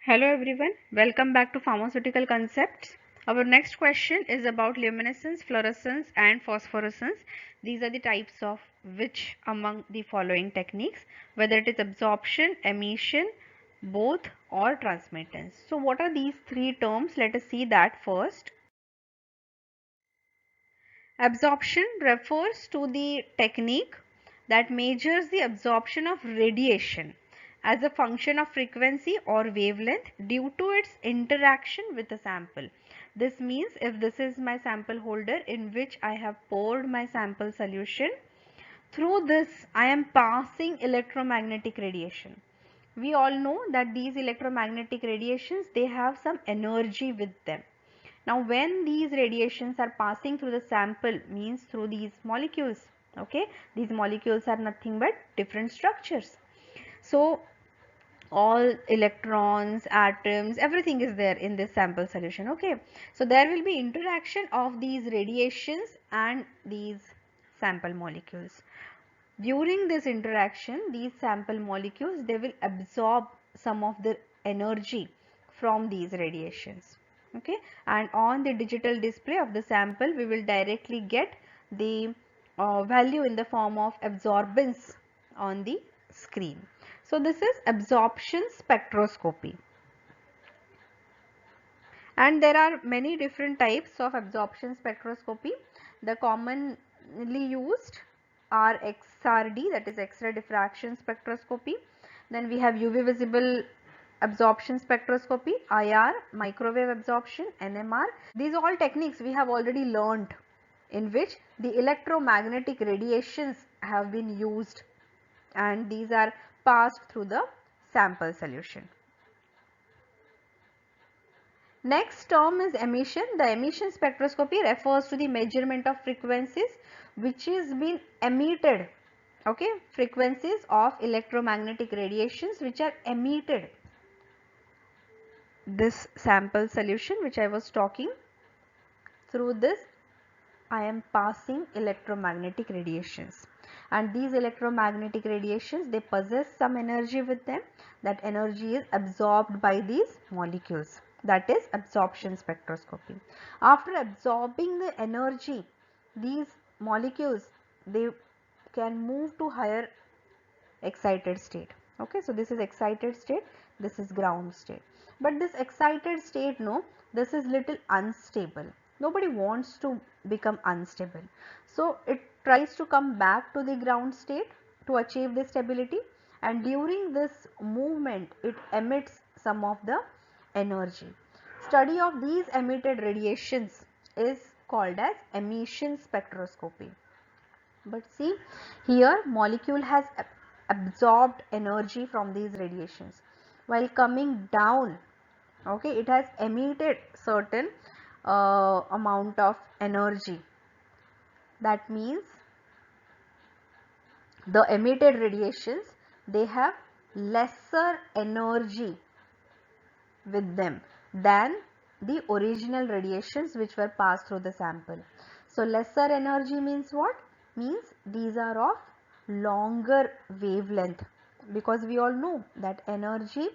Hello everyone, welcome back to Pharmaceutical Concepts. Our next question is about luminescence, fluorescence and phosphorescence. These are the types of which among the following techniques, whether it is absorption, emission, both or transmittance. So what are these three terms? Let us see that first. Absorption refers to the technique that measures the absorption of radiation as a function of frequency or wavelength due to its interaction with the sample. This means if this is my sample holder in which I have poured my sample solution, through this I am passing electromagnetic radiation. We all know that these electromagnetic radiations, they have some energy with them. Now when these radiations are passing through the sample, means through these molecules, okay, these molecules are nothing but different structures. So all electrons, atoms, everything is there in this sample solution, okay. So there will be interaction of these radiations and these sample molecules. During this interaction, these sample molecules, they will absorb some of the energy from these radiations, okay, and on the digital display of the sample we will directly get the value in the form of absorbance on the screen. So this is absorption spectroscopy, and there are many different types of absorption spectroscopy. The commonly used are XRD, that is X-ray diffraction spectroscopy. Then we have UV visible absorption spectroscopy, IR, microwave absorption, NMR. These all techniques we have already learned, in which the electromagnetic radiations have been used and these are passed through the sample solution. Next term is emission. The emission spectroscopy refers to the measurement of frequencies which is being emitted, okay, frequencies of electromagnetic radiations which are emitted. This sample solution which I was talking, through this I am passing electromagnetic radiations, and these electromagnetic radiations, they possess some energy with them. That energy is absorbed by these molecules, that is absorption spectroscopy. After absorbing the energy, these molecules, they can move to higher excited state, okay. So this is excited state, this is ground state, but this excited state, no, this is little unstable. Nobody wants to become unstable, so it tries to come back to the ground state to achieve the stability, and during this movement it emits some of the energy. Study of these emitted radiations is called as emission spectroscopy. But see, here molecule has absorbed energy from these radiations. While coming down, okay, it has emitted certain amount of energy. That means the emitted radiations, they have lesser energy with them than the original radiations which were passed through the sample. So lesser energy means what? Means these are of longer wavelength, because we all know that energy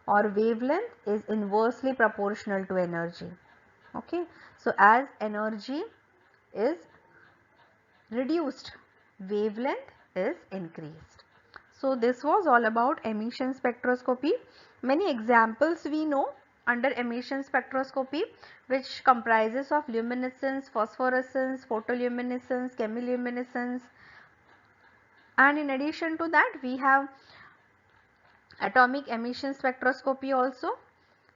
or wavelength is inversely proportional to energy, okay. So as energy is reduced, wavelength is increased. So this was all about emission spectroscopy. Many examples we know under emission spectroscopy, which comprises of luminescence, phosphorescence, photoluminescence, chemiluminescence, and in addition to that we have atomic emission spectroscopy also.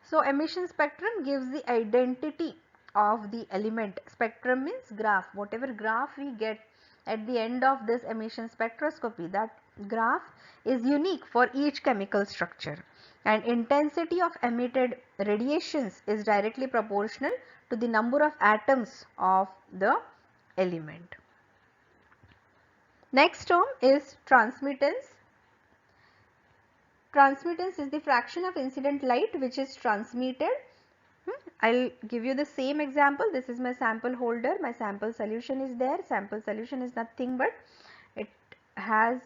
So emission spectrum gives the identity of the element. Spectrum means graph. Whatever graph we get at the end of this emission spectroscopy, that graph is unique for each chemical structure, and intensity of emitted radiations is directly proportional to the number of atoms of the element. Next term is transmittance. Transmittance is the fraction of incident light which is transmitted. I'll give you the same example. This is my sample holder. My sample solution is there. Sample solution is nothing but it has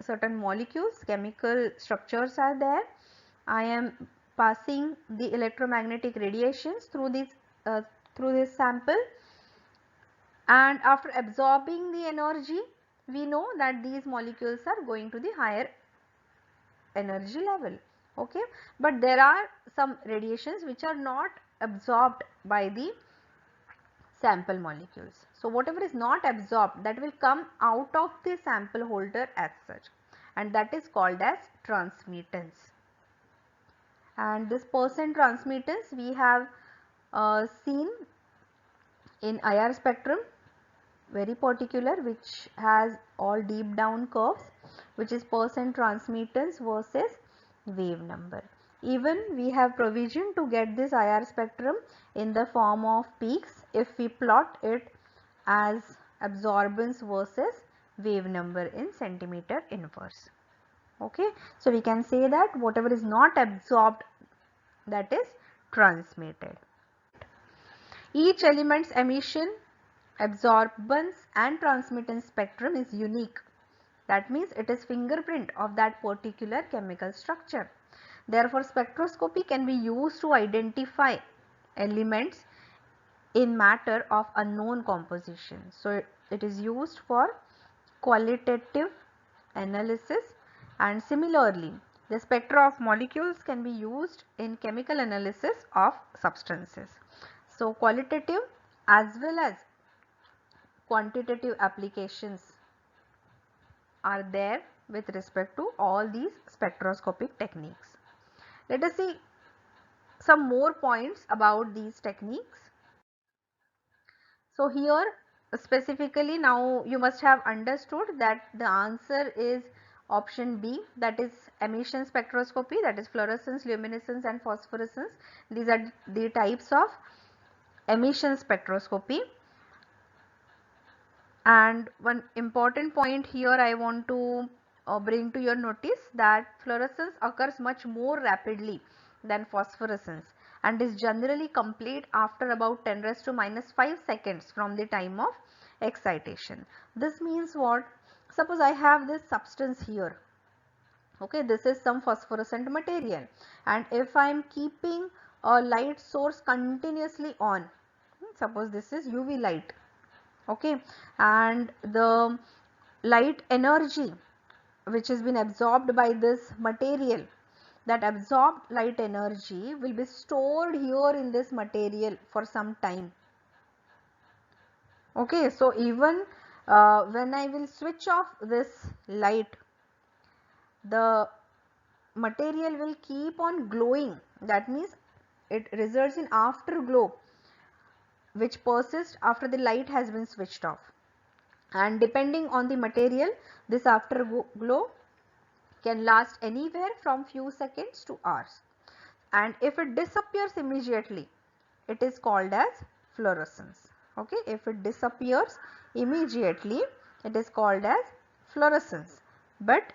certain molecules, chemical structures are there. I am passing the electromagnetic radiations through this sample, and after absorbing the energy, we know that these molecules are going to the higher energy level. Okay, but there are some radiations which are not absorbed by the sample molecules. So whatever is not absorbed, that will come out of the sample holder as such, and that is called as transmittance. And this percent transmittance we have seen in IR spectrum, very particular, which has all deep down curves, which is percent transmittance versus wave number. Even we have provision to get this IR spectrum in the form of peaks if we plot it as absorbance versus wave number in centimeter inverse. Okay, so we can say that whatever is not absorbed, that is transmitted. Each element's emission, absorbance and transmittance spectrum is unique. That means it is fingerprint of that particular chemical structure. Therefore, spectroscopy can be used to identify elements in matter of unknown composition. So, it is used for qualitative analysis, and similarly, the spectra of molecules can be used in chemical analysis of substances. So, qualitative as well as quantitative applications are there with respect to all these spectroscopic techniques. Let us see some more points about these techniques. So here specifically, now you must have understood that the answer is option B, that is emission spectroscopy, that is fluorescence, luminescence and phosphorescence. These are the types of emission spectroscopy. And one important point here I want to bring to your notice, that fluorescence occurs much more rapidly than phosphorescence and is generally complete after about 10 raised to minus 5 seconds from the time of excitation. This means what? Suppose I have this substance here. Okay, this is some phosphorescent material, and if I am keeping a light source continuously on, suppose this is UV light, okay, and the light energy which has been absorbed by this material, that absorbed light energy will be stored here in this material for some time. Okay, so even when I will switch off this light, the material will keep on glowing. That means it results in afterglow which persists after the light has been switched off. And depending on the material, this afterglow can last anywhere from few seconds to hours. And if it disappears immediately, it is called as fluorescence. Okay, if it disappears immediately, it is called as fluorescence. But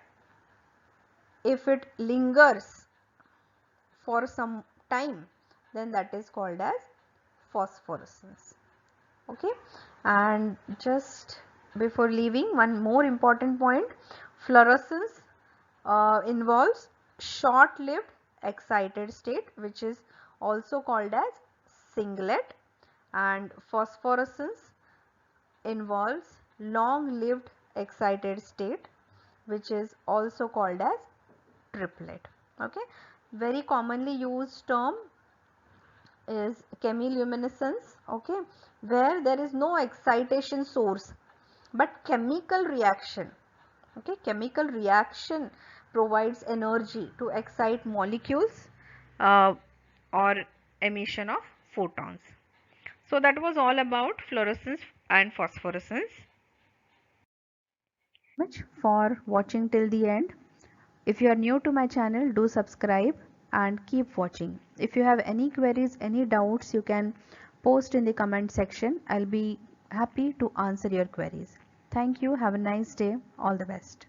if it lingers for some time, then that is called as phosphorescence. Okay, and just before leaving, one more important point: fluorescence involves short-lived excited state, which is also called as singlet, and phosphorescence involves long-lived excited state, which is also called as triplet. Okay, very commonly used term is chemiluminescence, okay, where there is no excitation source but chemical reaction. Okay, chemical reaction provides energy to excite molecules or emission of photons. So that was all about fluorescence and phosphorescence. Much for watching till the end. If you are new to my channel, do subscribe and keep watching. If you have any queries, any doubts, you can post in the comment section. I'll be happy to answer your queries. Thank you. Have a nice day. All the best.